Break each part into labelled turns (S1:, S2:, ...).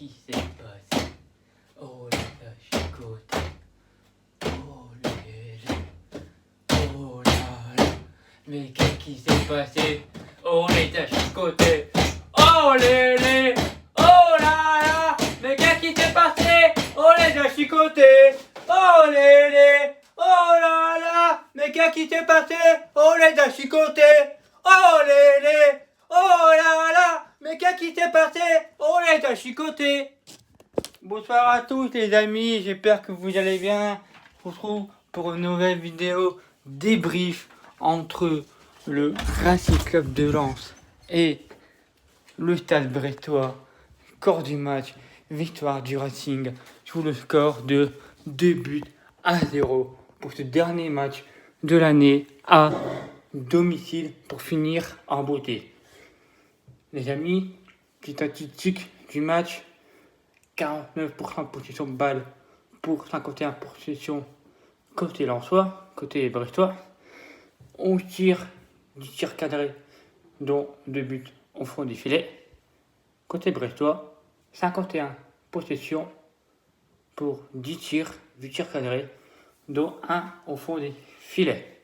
S1: qui s'est passé? Oh la chicote. Oh oh là là. Mais qu'est-ce qui s'est passé? Oh les chicoté. Oh les. Oh là là. Mais qu'est-ce qui s'est passé? Oh les chicoté. Oh les. Oh là là. Mais qu'est-ce qui s'est passé? Oh les chicoté. Oh les. Oh là là. Mais qu'est-ce qui s'est passé? Oh les chicoté. Bonsoir à tous les amis, j'espère que vous allez bien. On se retrouve pour une nouvelle vidéo débrief entre le Racing Club de Lens et le Stade Brestois. Score du match, victoire du Racing sous le score de 2-0 pour ce dernier match de l'année à domicile pour finir en beauté. Les amis, petite statistique du match. 49% de possession de balle pour 51% possession côté lensois, côté brestois. 11 tirs, 10 tirs cadrés, dont 2 buts au fond du filet. Côté brestois, 51 possessions pour 10 tirs, 8 tirs cadrés, dont 1 au fond des filets.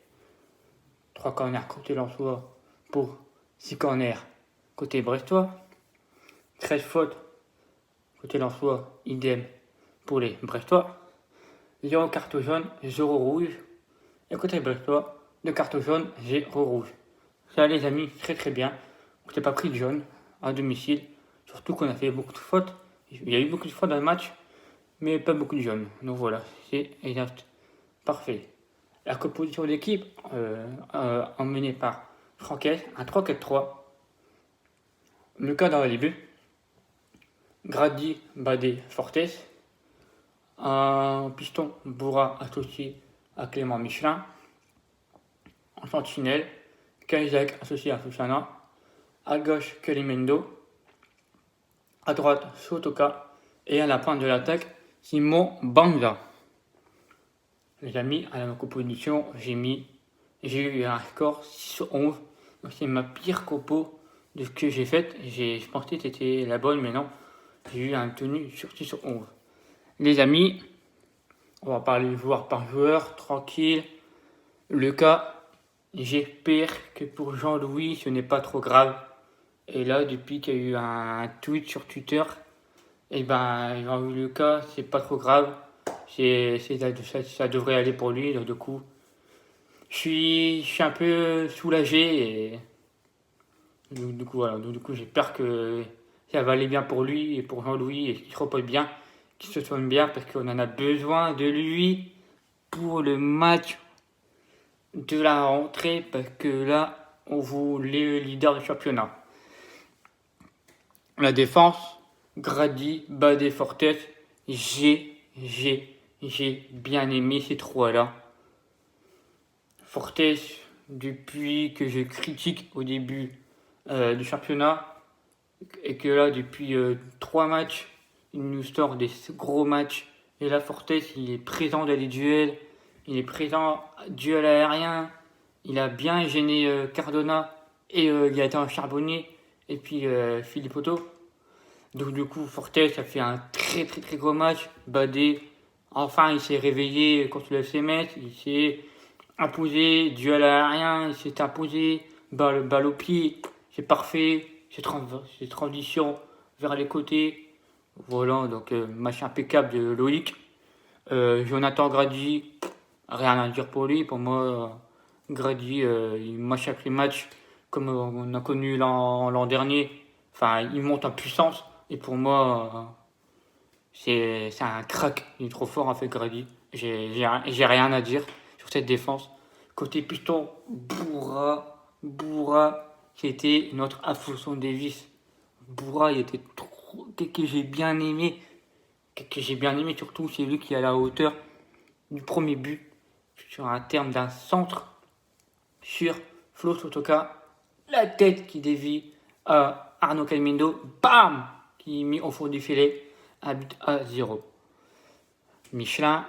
S1: 3 corners côté lensois pour 6 corners côté brestois. 13 fautes côté lensois, idem pour les brestois. 0 carte jaune, 0 rouge. Et côté brestois, 2 cartes jaunes, 0 rouge. Ça les amis, très très bien. On s'est pas pris de jaune à domicile. Surtout qu'on a fait beaucoup de fautes. Il y a eu beaucoup de fautes dans le match, mais pas beaucoup de jaunes. Donc voilà, c'est exact. Parfait. La composition d'équipe emmenée par Franquès, un 3-4-3. Le cas dans les buts. Grady, Badé, Fortes. Un piston Bourra associé à Clément Michelin. En sentinelle, Kayzak associé à Susana. À gauche, Kalimendo. À droite, Sotoka. Et à la pointe de l'attaque, Simon Banza. Les amis, à la composition, j'ai eu un score 6-11. Donc c'est ma pire compo de ce que j'ai fait. Je pensais que c'était la bonne, mais non. J'ai eu un tenu sur 6-11. Les amis, on va parler joueur par joueur, tranquille. Le cas, j'espère que pour Jean-Louis, ce n'est pas trop grave. Et là, depuis qu'il y a eu un tweet sur Twitter, et ben, Jean-Louis le cas, c'est pas trop grave. Ça devrait aller pour lui. Donc, du coup, je suis un peu soulagé. Et du coup, voilà. Donc, du coup, j'espère que ça va aller bien pour lui et pour Jean-Louis et qu'il se repose bien, qu'il se soigne bien parce qu'on en a besoin de lui pour le match de la rentrée parce que là, on vaut les leaders du championnat. La défense, Grady, Badé, Fortes, j'ai bien aimé ces trois-là. Fortes, depuis que je critique au début du championnat, et que là, depuis 3 matchs, il nous sort des gros matchs. Et là, Fortes, il est présent dans les duels, il est présent duel aérien, il a bien gêné Cardona et il a été un charbonnier, et puis Philippe Otto. Donc du coup, Fortes a fait un très très très gros match. Badé, enfin, il s'est réveillé contre le FCMS, il s'est imposé, duel aérien, il s'est imposé, balle au pied, c'est parfait, c'est transition vers les côtés. Voilà, donc match impeccable de Loïc. Jonathan Grady, rien à dire pour lui. Pour moi, Grady, match après match, comme on a connu l'an dernier, enfin, il monte en puissance. Et pour moi, c'est un crack. Il est trop fort en fait, Grady. J'ai rien à dire sur cette défense. Côté piston, Bourra, qui était notre Alphonso Davies. Bourra, il était trop. Que j'ai bien aimé. Que j'ai bien aimé surtout, c'est lui qui est à la hauteur du premier but sur un terme d'un centre sur Flo Sotoka. La tête qui dévie à Arnaud Calmendo. Bam! Qui est mis au fond du filet. Un but à 0. Michelin.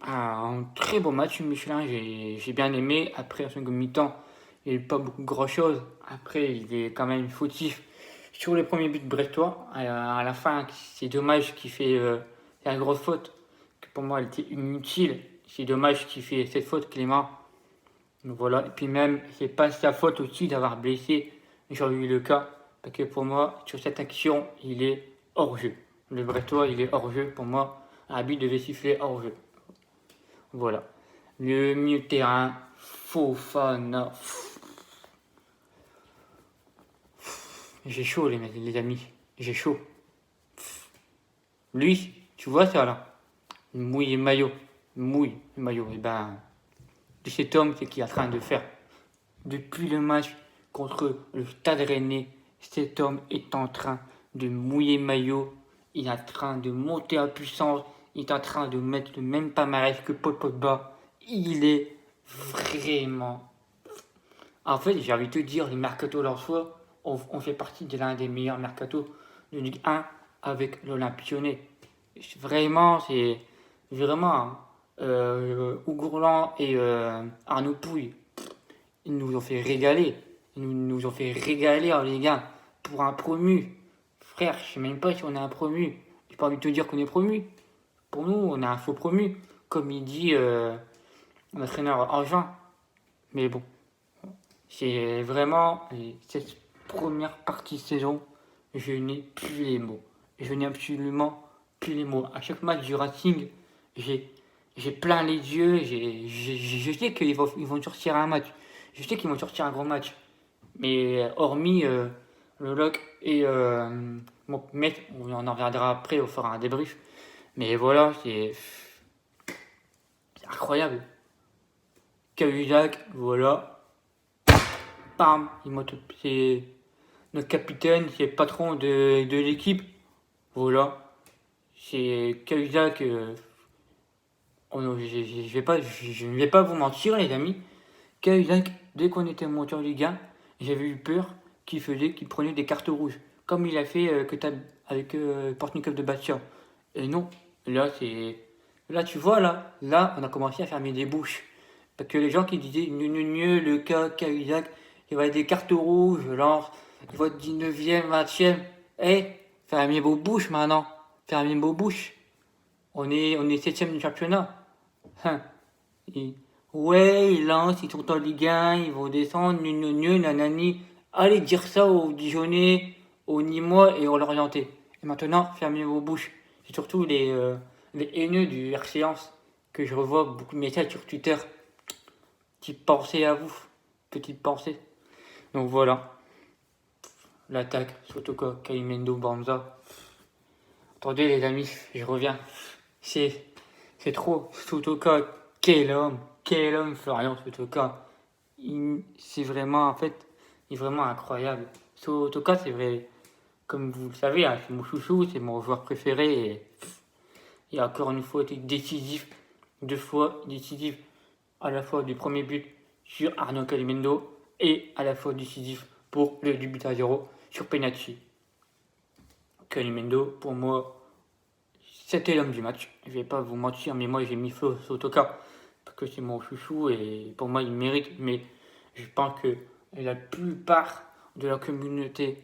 S1: Un très beau match, Michelin. J'ai bien aimé. Après, en seconde mi-temps, il n'y a eu pas beaucoup grand chose. Après, il est quand même fautif sur le premier but brestois, à la fin, c'est dommage qu'il fait la grosse faute, que pour moi elle était inutile. C'est dommage qu'il fait cette faute, Clément. Donc voilà, et puis même, c'est pas sa faute aussi d'avoir blessé Jean-Louis Leca, parce que pour moi, sur cette action, il est hors jeu. Le brestois, il est hors jeu. Pour moi, l'arbitre devait siffler hors jeu. Voilà. Le milieu de terrain, Fofana. J'ai chaud, les amis. J'ai chaud. Lui, tu vois ça là? Il mouille les maillots. Il mouille les maillots. Et ben, de cet homme, c'est qu'il est en train de faire. Depuis le match contre le Stade Rennais, cet homme est en train de mouiller maillot. Il est en train de monter en puissance. Il est en train de mettre le même palmarès que Paul Pogba. Il est vraiment. En fait, j'ai envie de te dire, les mercato lensois, on fait partie de l'un des meilleurs mercato de Ligue 1 avec l'Olympique Lyonnais. Vraiment, c'est vraiment Ougourlan et Arnaud Pouille. Ils nous ont fait régaler. Ils nous ont fait régaler en Ligue 1 pour un promu. Frère, je sais même pas si on est un promu. J'ai pas envie de te dire qu'on est promu. Pour nous, on est un faux promu, comme il dit l'entraîneur Argent. Mais bon, c'est vraiment cette première partie de saison, je n'ai plus les mots. Je n'ai absolument plus les mots. À chaque match du Racing, j'ai plein les yeux. Je sais qu'ils vont sortir un match. Je sais qu'ils vont sortir un gros match. Mais hormis le lock et mon mec, on en reviendra après, on fera un débrief. Mais voilà, c'est incroyable. Cahuzac, voilà. Bam, c'est notre capitaine, c'est le patron de l'équipe. Voilà. C'est Cahuzac. Je ne vais pas vous mentir, les amis. Cahuzac, dès qu'on était monté en Ligue 1, j'avais eu peur qu'il prenait des cartes rouges. Comme il a fait avec Portnikov de Bastia. Et non, là, tu vois, là, on a commencé à fermer des bouches. Parce que les gens qui disaient, le cas, Cahuzac, il va y avoir des cartes rouges, genre, il va être 19e, 20e. Fermez vos bouches maintenant. Fermez vos bouches. On est 7e du championnat. Hein. Ouais, ils lancent, ils sont en Ligue 1, ils vont descendre, nanani. Allez dire ça aux Dijonais, aux Nîmois et aux Lorientais. Et maintenant, fermez vos bouches. C'est surtout les haineux du RC11 que je revois beaucoup de messages sur Twitter. Petite pensée à vous. Petite pensée. Donc voilà. L'attaque, Sotoka, Kalimendo, Banza. Attendez les amis, je reviens. C'est trop. Sotoka, quel homme, Florian Sotoka. C'est vraiment, en fait, il est vraiment incroyable. Sotoka, c'est vrai, comme vous le savez, hein, c'est mon chouchou, c'est mon joueur préféré. Et il a encore une fois été décisif, 2 fois décisif, à la fois du premier but sur Arnaud Calimendo et à la fois décisif pour le but à 0 sur penalty. Calimendo, pour moi, c'était l'homme du match. Je vais pas vous mentir, mais moi j'ai mis Flo Sotoka parce que c'est mon chouchou et pour moi il mérite. Mais je pense que la plupart de la communauté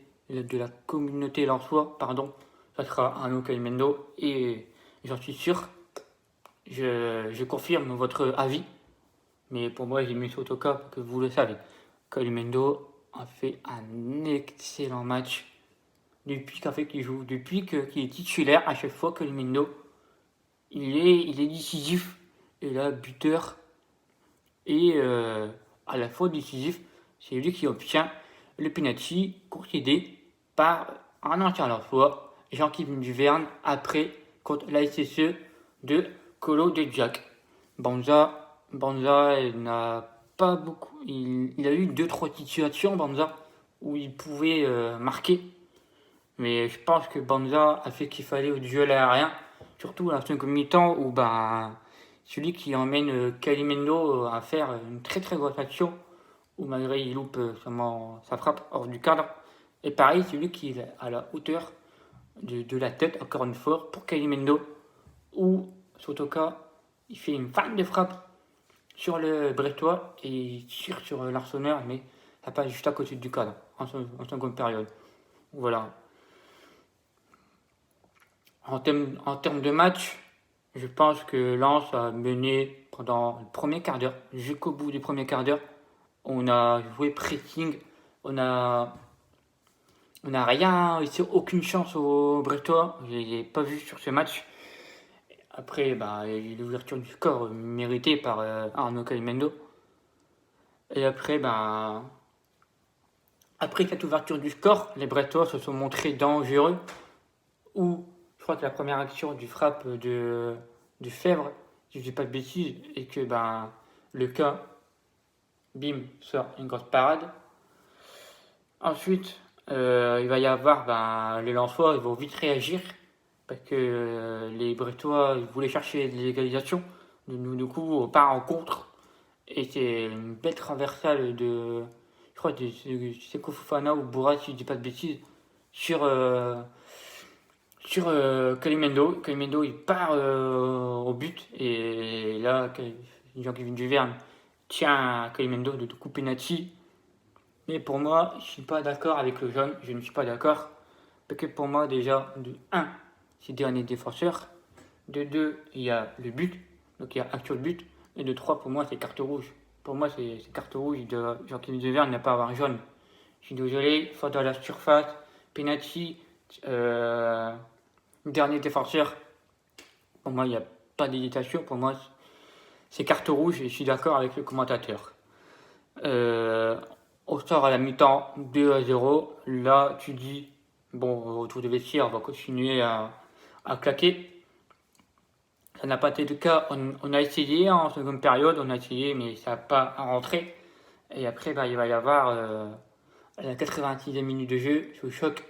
S1: lensois, ça sera Arnaud Calimendo et j'en suis sûr. Je confirme votre avis, mais pour moi j'ai mis Sotoka parce que vous le savez. Calimendo a fait un excellent match. Depuis qu'il joue, qu'il est titulaire, à chaque fois que Calimendo, il est décisif, et là, buteur, et à la fois décisif, c'est lui qui obtient le penalty concédé par un ancien lensois, Jean-Kim Duverne, après contre la SSE de Colo de Jack. Banza, il n'a pas beaucoup, il a eu 2-3 situations, Banza, où il pouvait marquer. Mais je pense que Banza a fait qu'il fallait au duel aérien, surtout à la seconde mi-temps où celui qui emmène Calimendo à faire une très très grosse action, où malgré il loupe sa frappe hors du cadre. Et pareil, celui qui est à la hauteur de la tête, encore une fois, pour Calimendo, où Sotoka il fait une fan de frappe sur le Brestois et il tire sur l'Arsenal, mais ça passe juste à côté du cadre en seconde période. Voilà. En termes de match, je pense que Lens a mené pendant le premier quart d'heure, jusqu'au bout du premier quart d'heure. On a joué pressing, on a, on n'a rien laissé aucune chance aux Brestois. Je l'ai pas vu sur ce match. Après, bah, il y a eu l'ouverture du score méritée par Arnaud Calimendo. Et après, bah, après cette ouverture du score, les Brestois se sont montrés dangereux. Où je crois que la première action du frappe de Fèvre, si je dis pas de bêtises, et que ben, le cas, bim, sort une grosse parade. Ensuite, il va y avoir ben, les Lensois, ils vont vite réagir parce que les Bretois ils voulaient chercher l'égalisation. Du coup, on part en contre. Et c'est une belle traversale de, je crois, de Seko Fofana ou Bourras, si je dis pas de bêtises, sur, Calimendo. Calimendo, il part au but. Et là, Jean-Kevin Duverne tient Calimendo de coup penalty. Mais pour moi, je ne suis pas d'accord avec le jaune. Je ne suis pas d'accord. Parce que pour moi, déjà, de 1, c'est dernier défenseur. De 2, il y a le but. Donc il y a actuel but. Et de 3, pour moi, c'est carte rouge. Pour moi, c'est carte rouge de Jean-Kevin Duverne n'a pas à avoir jaune. Je suis désolé, faute à la surface, penalty, dernier défenseur. Pour moi, il n'y a pas d'hésitation. Pour moi, c'est carte rouge et je suis d'accord avec le commentateur. On sort à la mi-temps 2-0. Là, tu dis, bon, autour des vestiaires, on va continuer à claquer. Ça n'a pas été le cas. On a essayé en seconde période, on a essayé, mais ça n'a pas rentré. Et après, bah, il va y avoir à la 86e minute de jeu, ce choc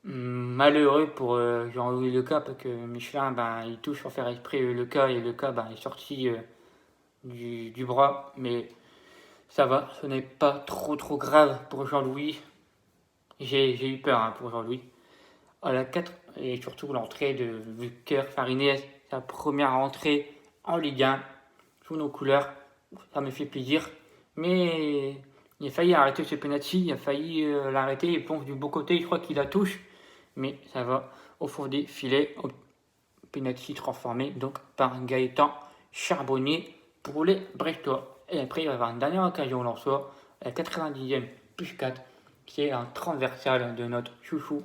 S1: malheureux pour Jean-Louis Leca, parce que Michelin, ben, il touche pour faire exprès Leca, et Leca ben, est sorti du bras. Mais ça va, ce n'est pas trop grave pour Jean-Louis. J'ai eu peur pour Jean-Louis. À la 4, et surtout l'entrée de Vucker Farinez, sa première entrée en Ligue 1, sous nos couleurs, ça me fait plaisir. Mais il a failli arrêter ce penalty, il a failli l'arrêter, il plonge du beau côté, je crois qu'il la touche. Mais ça va au fond des filets, au penalty transformé donc par Gaëtan Charbonnier pour les Brestois. Et après, il va y avoir une dernière occasion au Lensois, à la 90e plus 4, qui est un transversal de notre chouchou.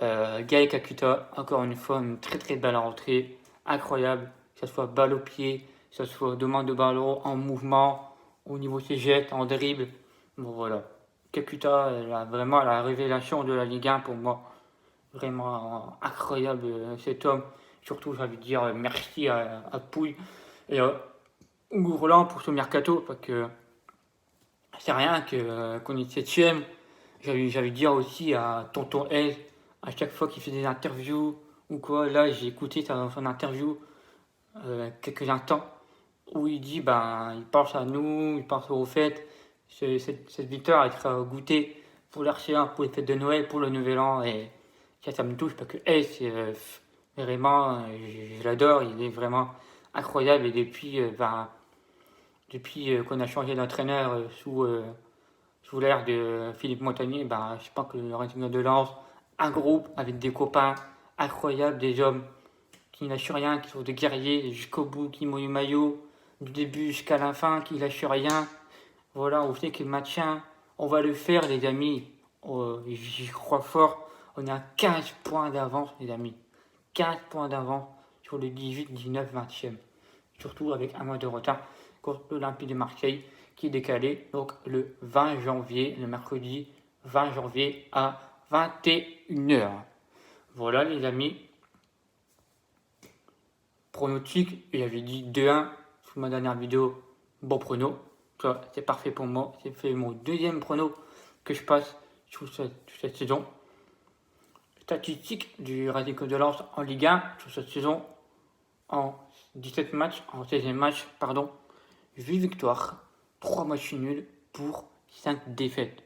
S1: Gaël Kakuta, encore une fois, une très belle rentrée, incroyable, que ce soit balle au pied, que ce soit demande de ballon en mouvement, au niveau de ses gestes, en dribble. Bon voilà, Kakuta, vraiment la révélation de la Ligue 1 pour moi. Vraiment incroyable cet homme. Surtout, j'ai envie de dire merci à Pouille et à Hugo Roland pour ce mercato, parce que c'est rien qu'on est 7ème. J'avais envie de dire aussi à Tonton Aise, à chaque fois qu'il fait des interviews ou quoi, là j'ai écouté son interview quelques instants où il dit ben il pense à nous, il pense au fait, cette victoire elle sera goûtée pour l'Archéen, pour les fêtes de Noël, pour le Nouvel An, et ça me touche parce que Ace vraiment je l'adore, il est vraiment incroyable. Et depuis qu'on a changé d'entraîneur sous l'ère de Philippe Montagnier, ben, je pense que le Racing de Lens, un groupe avec des copains incroyables, des hommes qui ne lâchent rien, qui sont des guerriers jusqu'au bout, qui mouillent le maillot, du début jusqu'à la fin, qui ne lâchent rien. Voilà, on sait que le maintien, on va le faire, les amis. J'y crois fort. On a 15 points d'avance, les amis. 15 points d'avance sur le 18, 19, 20e. Surtout avec un mois de retard contre l'Olympique de Marseille, qui est décalé donc le 20 janvier, le mercredi 20 janvier à 21h. Voilà les amis. Pronostic, j'avais dit 2-1 sur ma dernière vidéo, bon prono. Ça, c'est parfait pour moi. C'est fait mon deuxième prono que je passe sur cette saison. Statistique du Racing de Lens en Ligue 1 sur cette saison, en 17 matchs, en 16e match, pardon, 8 victoires, 3 matchs nuls pour 5 défaites.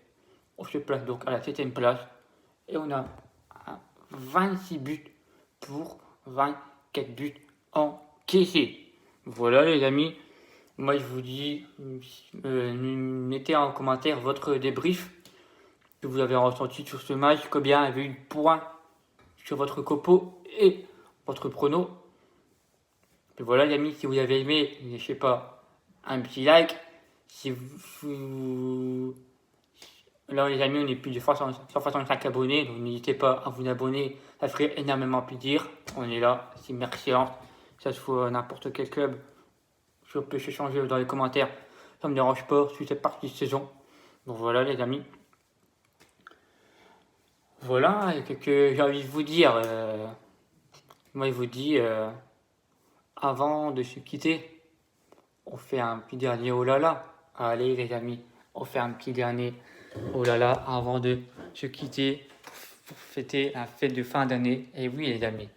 S1: On se place donc à la 7e place et on a 26 buts pour 24 buts encaissés. Voilà les amis, moi je vous dis, mettez en commentaire votre débrief que vous avez ressenti sur ce match, combien avez eu de points sur votre copo et votre prono. Et voilà les amis, si vous avez aimé, n'hésitez pas un petit like. Si vous... Là les amis, on est plus de 165 abonnés, donc n'hésitez pas à vous abonner, ça ferait énormément plaisir. On est là, c'est excellent. Ça se fout n'importe quel club. Si on peut s'échanger dans les commentaires, ça me dérange pas, sur cette partie de saison. Donc voilà les amis. Voilà, et que j'ai envie de vous dire. Moi je vous dis, avant de se quitter, on fait un petit dernier oh là là. Allez les amis, on fait un petit dernier oh là là avant de se quitter pour fêter la fête de fin d'année. Et oui les amis,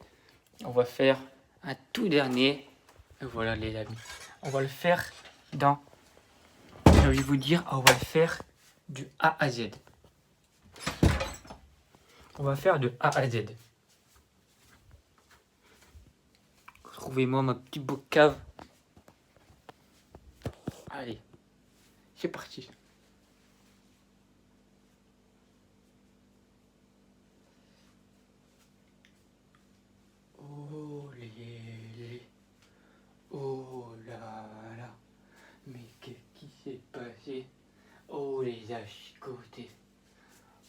S1: on va faire un tout dernier. Et voilà les amis, on va le faire dans... J'ai envie de vous dire, on va le faire du A à Z. On va faire de A à Z. Trouvez-moi ma petite bout de cave. Allez, c'est parti. Oh les, oh là là, mais qu'est-ce qui s'est passé? Oh les achicotés,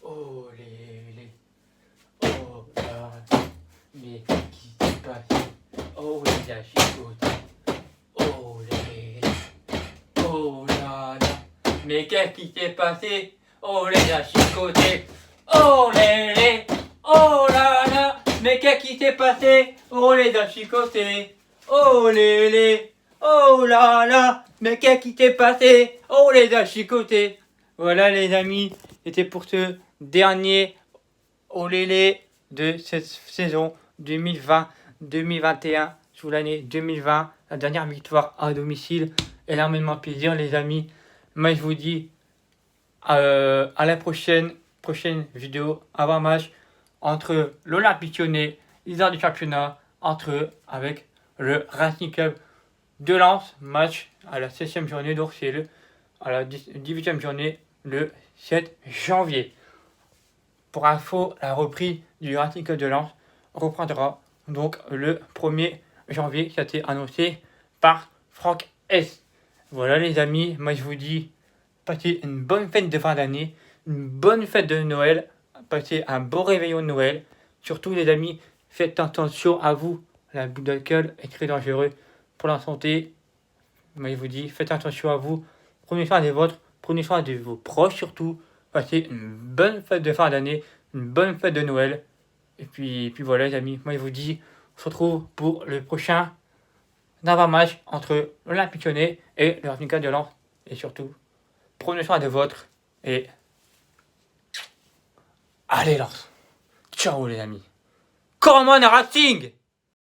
S1: oh les, oh là là, mais qu'est-ce qui s'est passé? Oh les achicotés, oh les, oh là là, mais qu'est-ce qui s'est passé? Oh les achicotés, oh les, oh là là, mais qu'est-ce qui s'est passé? Oh les achicotés, oh les, oh là là, mais qu'est-ce qui s'est passé? Oh les achicotés. Voilà les amis, c'était pour ce dernier oh lélé de cette saison 2020-2021, sous l'année 2020, la dernière victoire à domicile. Énormément plaisir les amis. Moi je vous dis à la prochaine vidéo avant match entre l'Olympique Lyonnais, leader du championnat, entre eux avec le Racing Club de Lens, match à la 16e journée, donc c'est à la 18e journée, le 7 janvier. Pour info, la reprise du Racing Club de Lens reprendra donc le 1er janvier, ça a été annoncé par Franck S. Voilà les amis, moi je vous dis, passez une bonne fête de fin d'année, une bonne fête de Noël, passez un bon réveillon de Noël. Surtout les amis, faites attention à vous, la boule d'alcool est très dangereux pour la santé. Moi je vous dis, faites attention à vous, prenez soin des vôtres, prenez soin de vos proches surtout, passez une bonne fête de fin d'année, une bonne fête de Noël. Et puis voilà les amis, moi je vous dis, on se retrouve pour le prochain avant-match entre l'Olympique Lyonnais et le Racing Club de Lens. Et surtout, prenez soin de vôtres et allez Lens. Ciao les amis. Come on Racing!